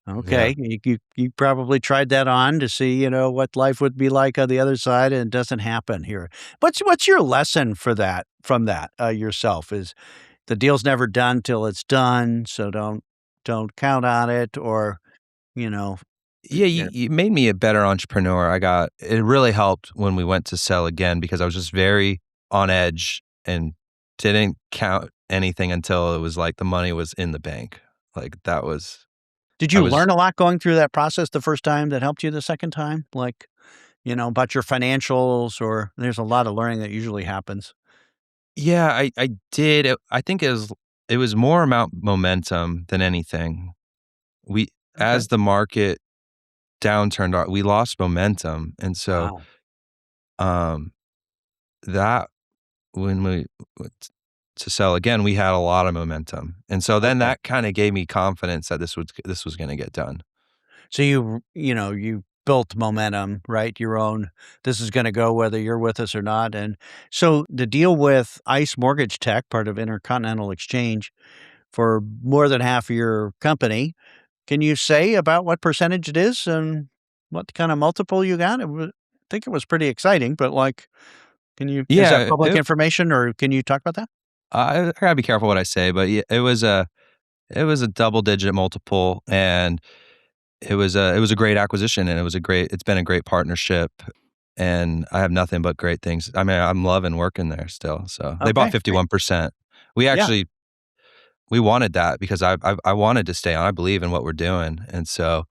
yeah. Okay. You probably tried that on to see, what life would be like on the other side, and it doesn't happen here. What's your lesson for that from that, yourself? Is the deal's never done till it's done, so don't count on it or, you know Yeah, yeah. you made me a better entrepreneur. It really helped when we went to sell again because I was just very on edge and didn't count anything until it was like the money was in the bank. Like that was, Did I you was, learn a lot going through that process the first time that helped you the second time? Like, about your financials or there's a lot of learning that usually happens. yeah, I did. I think it was more about momentum than anything. We, Okay. as the market downturned, we lost momentum. And so, Wow. um, that when we went to sell again, we had a lot of momentum, and so then Okay. that kinda gave me confidence that this was gonna get done. So you built momentum, right? Your own, this is going to go whether you're with us or not. And so the deal with ICE Mortgage Tech, part of Intercontinental Exchange, for more than half of your company, can you say about what percentage it is and what kind of multiple you got? I think it was pretty exciting, but like, is that Yeah, public information or can you talk about that? I gotta be careful what I say, but yeah, it was a double-digit multiple, and it was a great acquisition, and it's been a great partnership, and I have nothing but great things. I mean, I'm loving working there still, so they bought Okay, great. 51%. We Yeah. actually we wanted that because I wanted to stay on. I believe in what we're doing, and so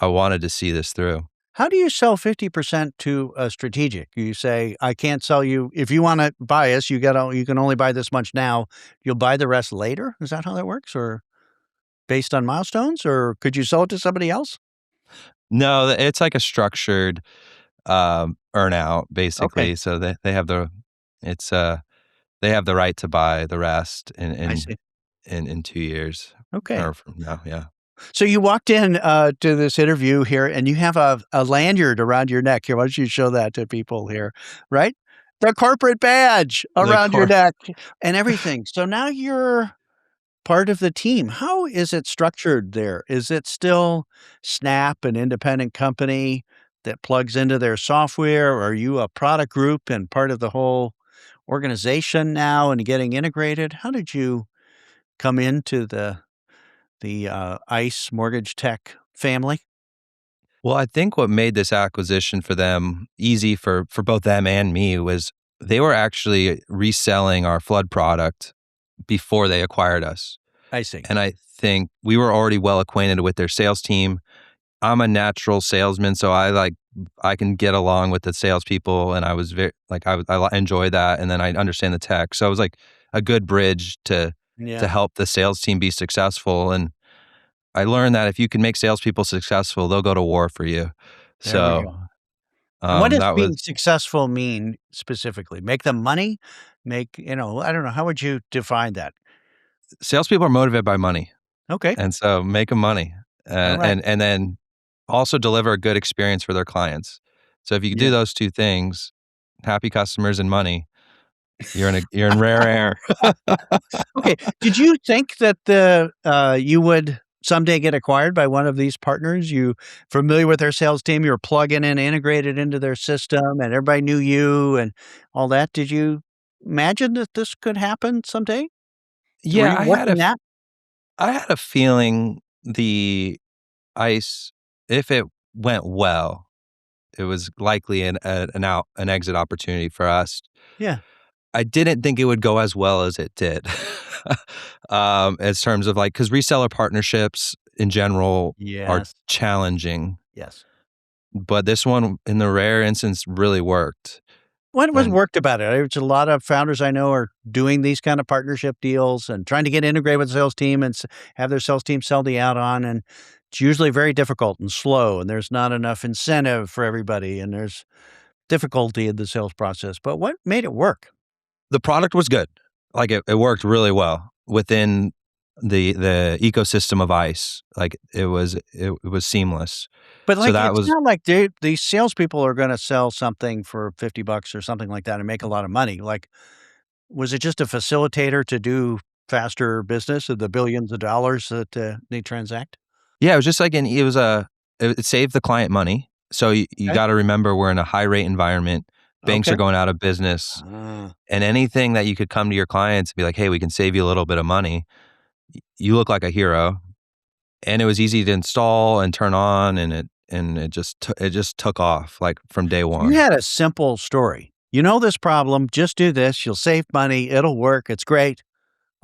I wanted to see this through. How do you sell 50% to a strategic? You say, "I can't sell you if you wanna buy us, you can only buy this much now. You'll buy the rest later?" Is that how that works? Or based on milestones? Or could you sell it to somebody else? No, it's like a structured, earn-out, Okay, basically, so it's, they have the right to buy the rest in I in see. in in 2 years Okay. or from now, yeah. So you walked in, to this interview here, and you have a lanyard around your neck here. Why don't you show that to people here, right? The corporate badge The around your core neck and everything. So now you're part of the team. How is it structured there? Is it still Snap, an independent company that plugs into their software? Or are you a product group and part of the whole organization now and getting integrated? How did you come into the ICE Mortgage Tech family? Well, I think what made this acquisition for them easy for both them and me was they were actually reselling our flood product before they acquired us, I see. and I think we were already well acquainted with their sales team. I'm a natural salesman, so I can get along with the salespeople, and I was very like enjoy that, and then I understand the tech, so it was like a good bridge to Yeah, help the sales team be successful. And I learned that if you can make salespeople successful, they'll go to war for you. there we So go. And what does that was being successful mean specifically? Make them money? I don't know. How would you define that? salespeople are motivated by money, Okay. and so make them money, All right. and then also deliver a good experience for their clients. So if you do Yeah. those two things, happy customers and money, you're in rare air. Okay. Did you think that you would someday get acquired by one of these partners? You familiar with their sales team? You were plugging in, integrated into their system, and everybody knew you and all that. Did you imagine that this could happen someday? Were Yeah, you working that? I had a feeling the ice, if it went well, it was likely an exit opportunity for us. Yeah. I didn't think it would go as well as it did. As terms of like, because reseller partnerships in general are Yes. challenging. Yes. but this one, in the rare instance, really worked. What was And worked about it? There's a lot of founders I know are doing these kind of partnership deals and trying to get integrated with the sales team and have their sales team sell the add-on, and it's usually very difficult and slow, and there's not enough incentive for everybody, and there's difficulty in the sales process. But what made it work? the product was good. Like it worked really well within the ecosystem of ICE. Like it was seamless. But, So like, that it's was not like these salespeople are gonna sell something for $50 or something like that and make a lot of money. Like, was it just a facilitator to do faster business of the billions of dollars that, they transact? yeah, it was just like it saved the client money. So you Okay. got to remember we're in a high rate environment. Banks are Okay. going out of business, Ah. and anything that you could come to your clients and be like, "Hey, we can save you a little bit of money." You look like a hero, and it was easy to install and turn on, and it just took off like from day You one. had a simple story. You know this problem, just do this, you'll save money, it'll work, it's great.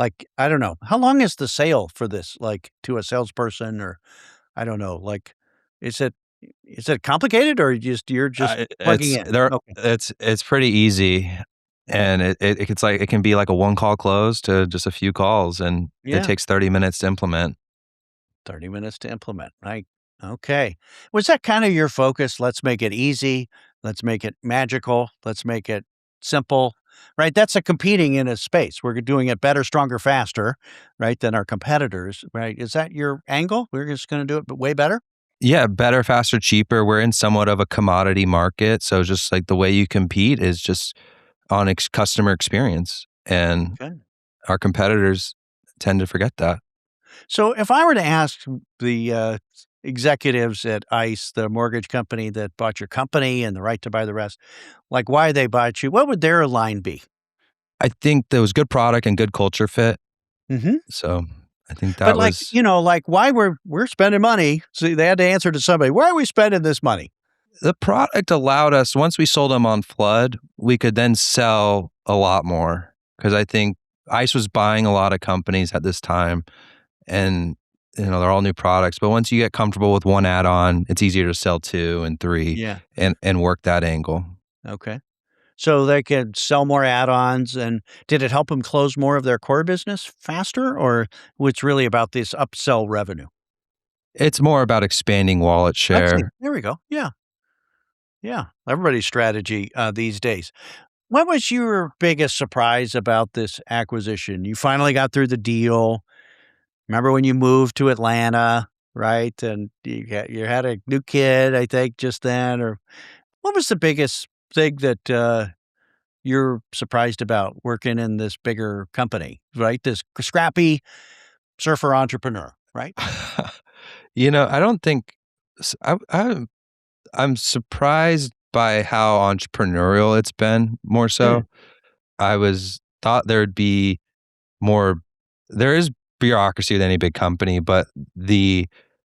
Like, I don't know, how long is the sale for this, like, to a salesperson or I don't know, like, is it is it complicated or you're just plugging in? Okay. It's pretty easy, Okay. and it can be like a one call close to just a few calls, and it Yeah. takes 30 minutes to implement. 30 minutes to implement, right? Okay. Was that kind of your focus? Let's make it easy. Let's make it magical. Let's make it simple, right? That's a competing in a space. We're doing it better, stronger, faster, right, than our competitors, right? Is that your angle? We're just going to do it but way better? Yeah, better, faster, cheaper. We're in somewhat of a commodity market, so just like the way you compete is just on customer experience, and Okay. our competitors tend to forget that. So if I were to ask the executives at ICE, the mortgage company that bought your company and the right to buy the rest, like why they bought you, what would their line be? I think there was good product and good culture fit, Hmm. so I think But, that like, was like, why we're spending money. See, they had to answer to somebody, "Why are we spending this money?" the product allowed us once we sold them on flood, we could then sell a lot more because I think ICE was buying a lot of companies at this time, and they're all new products. But once you get comfortable with one add-on, it's easier to sell two and three Yeah. and work that angle. Okay. So they could sell more add-ons, and did it help them close more of their core business faster, or it's really about this upsell revenue? It's more about expanding wallet I see. share. There we go. Yeah. Yeah. Everybody's strategy, these days. What was your biggest surprise about this acquisition? You finally got through the deal. Remember when you moved to Atlanta, right? And you had a new kid, I think, just then, or what was the biggest thing that, you're surprised about working in this bigger company, right? This scrappy surfer entrepreneur, right? I don't think I'm surprised by how entrepreneurial it's been more Mm. so. I was thought there'd be more there is bureaucracy with any big company, but the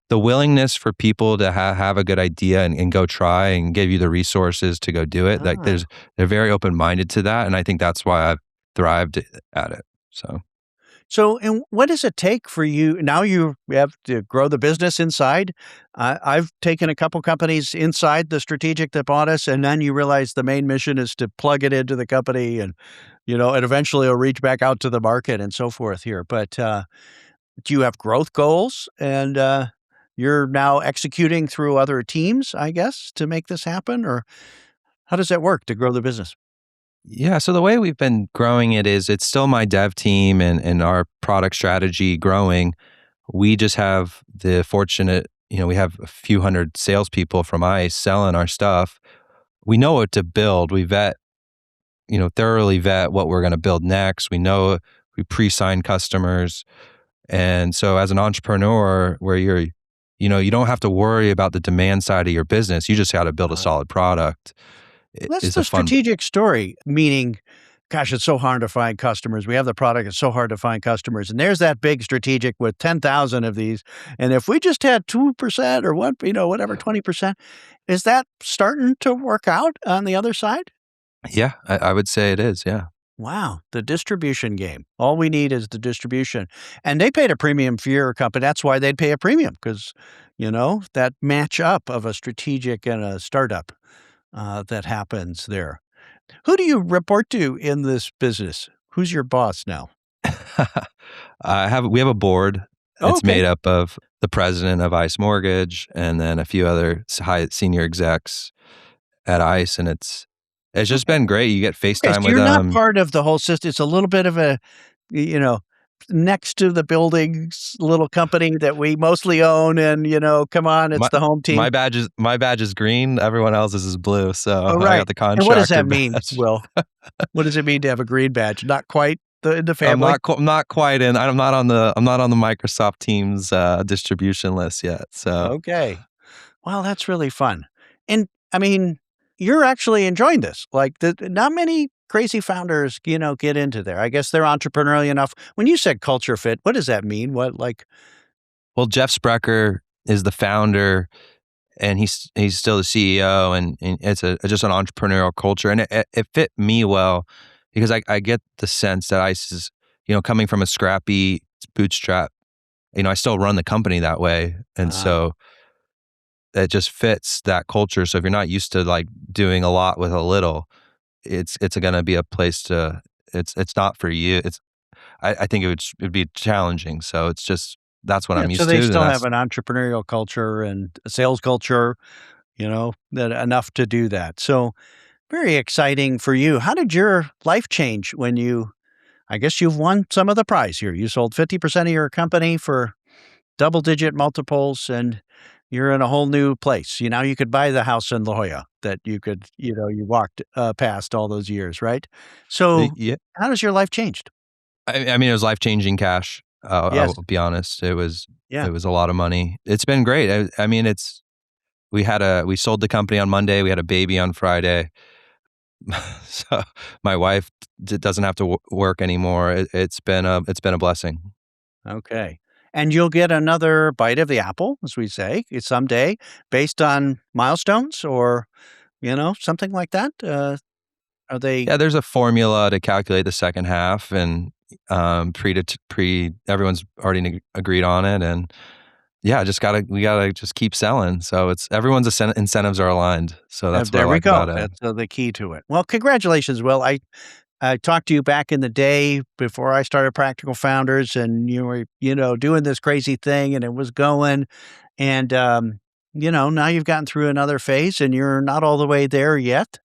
willingness for people to have a good idea and go try and give you the resources to go do it, like Ah. they're very open-minded to that, and I think that's why I've thrived at it. So So, and what does it take for you now you have to grow the business inside? I've taken a couple companies inside the strategic that bought us, and then you realize the main mission is to plug it into the company and, and eventually it'll reach back out to the market and so forth here. But, do you have growth goals and, you're now executing through other teams, I guess, to make this happen? Or how does that work to grow the business? yeah, so the way we've been growing it is it's still my dev team and our product strategy growing. We just have the fortunate, we have a few hundred salespeople from ICE selling our stuff. We know what to build. Thoroughly vet what we're going to build next. We pre-sign customers. And so as an entrepreneur where you don't have to worry about the demand side of your business. You just got to build a Uh, solid product. It that's is a the fun. strategic story, meaning, gosh, it's so hard to find customers. We have the product, it's so hard to find customers. And there's that big strategic with 10,000 of these. And if we just had 2% or what, whatever, 20%, is that starting to work out on the other side? Yeah, I would say it is. Yeah. Wow, the distribution game. All we need is the distribution. And they paid a premium for your company. That's why they'd pay a premium because, that match up of a strategic and a startup that happens there. Who do you report to in this business? Who's your boss now? We have a board. Oh, It's okay. made up of the president of ICE Mortgage and then a few other high senior execs at ICE, and it's just Okay. been great. You get Okay. FaceTime So with you're not them. part of the whole system. It's a little bit of a, you know, next to the buildings little company that we mostly own. And, come on, it's My the home team. my badge is green. Everyone else's is blue. So Oh, I got right. the And what does contractor that mean, badge. Will? What does it mean to have a green badge? Not quite in the family? I'm not quite in. I'm not on the Microsoft Teams distribution list yet. So Okay. Well, that's really fun. And I mean, you're actually enjoying this. Like, not many crazy founders, get into there. I guess they're entrepreneurial enough. When you said culture fit, what does that mean? What, like, well, Jeff Sprecher is the founder, and he's still the CEO, and it's just an entrepreneurial culture, and it fit me well because I get the sense that ICE is, coming from a scrappy bootstrap. I still run the company that way, and uh, so it just fits that culture. So if you're not used to like doing a lot with a little, it's going to be a place to. It's not for you. I think it'd be challenging. So it's just that's what yeah, I'm so used they to, and still have that's an entrepreneurial culture and a sales culture, that enough to do that. So very exciting for you. How did your life change when I guess you've won some of the prize here. You sold 50% of your company for double-digit multiples, and you're in a whole new place. You could buy the house in La Jolla that you walked, past all those years, right? So, yeah. how does your life changed? I mean, it was life changing cash. I Yes. will be honest. It Yeah. was a lot of money. It's been great. I mean, we sold the company on Monday. We had a baby on Friday. So my wife doesn't have to work anymore. It's been a blessing. Okay. And you'll get another bite of the apple, as we say, someday based on milestones or, something like that? Are they Yeah, there's a formula to calculate the second half, and everyone's already agreed on it, and yeah, we gotta just keep selling. So it's everyone's incentives are aligned. So that's what I there we like about go. it. That's, the key to it. Well, congratulations, Will. I talked to you back in the day before I started Practical Founders, and you were, doing this crazy thing and it was going. And, now you've gotten through another phase and you're not all the way there yet.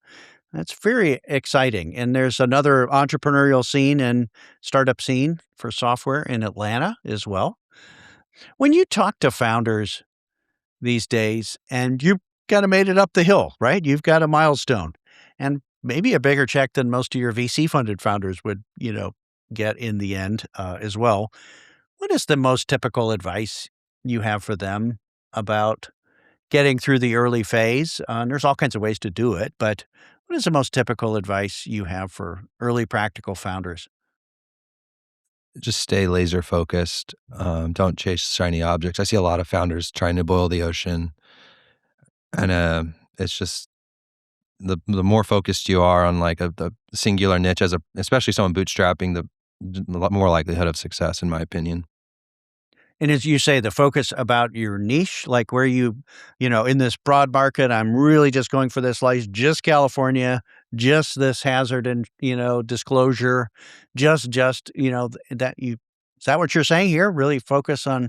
That's very exciting. And there's another entrepreneurial scene and startup scene for software in Atlanta as well. When you talk to founders these days, and you've kinda made it up the hill, right? You've got a milestone and maybe a bigger check than most of your VC-funded founders would, get in the end, as well. What is the most typical advice you have for them about getting through the early phase? And there's all kinds of ways to do it, but what is the most typical advice you have for early practical founders? Just stay laser focused. Don't chase shiny objects. I see a lot of founders trying to boil the ocean, and it's just the more focused you are on like the singular niche, especially someone bootstrapping, the lot more likelihood of success, in my opinion. And as you say, the focus about your niche, like where in this broad market, I'm really just going for this slice, just California, just this hazard and, disclosure, is that what you're saying here? Really focus on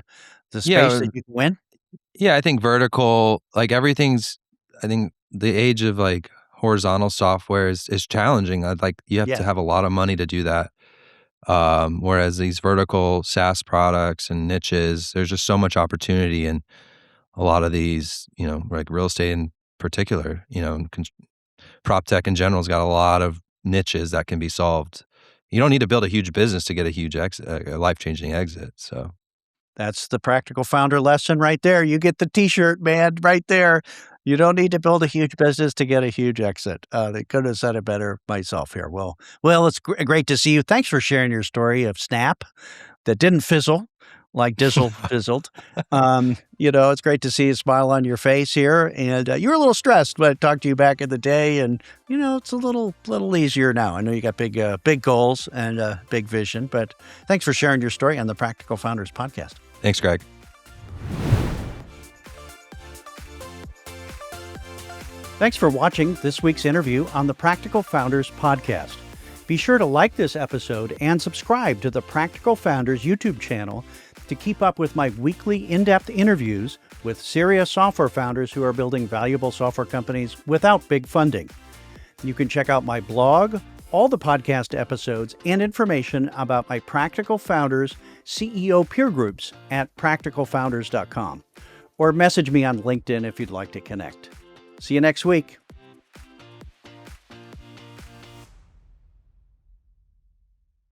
the space Yeah, that you can win? yeah. I think vertical, like everything's. I think the age of like horizontal software is challenging. Like you have to Yes. have a lot of money to do that. Whereas these vertical SaaS products and niches, there's just so much opportunity in a lot of these, like real estate in particular, and prop tech in general has got a lot of niches that can be solved. You don't need to build a huge business to get a huge a life-changing exit. So That's the practical founder lesson right there. You get the t-shirt, man, right there. You don't need to build a huge business to get a huge exit. They could have said it better myself here. Well, it's great to see you. Thanks for sharing your story of Snap that didn't fizzle. like fizzled. It's great to see a smile on your face here. And you were a little stressed when I talked to you back in the day. And, it's a little easier now. I know you got big goals and big vision. But thanks for sharing your story on the Practical Founders podcast. Thanks, Greg. Thanks for watching this week's interview on the Practical Founders podcast. Be sure to like this episode and subscribe to the Practical Founders YouTube channel to keep up with my weekly in-depth interviews with serious software founders who are building valuable software companies without big funding. You can check out my blog, all the podcast episodes, and information about my Practical Founders CEO peer groups at practicalfounders.com, or message me on LinkedIn if you'd like to connect. See you next week.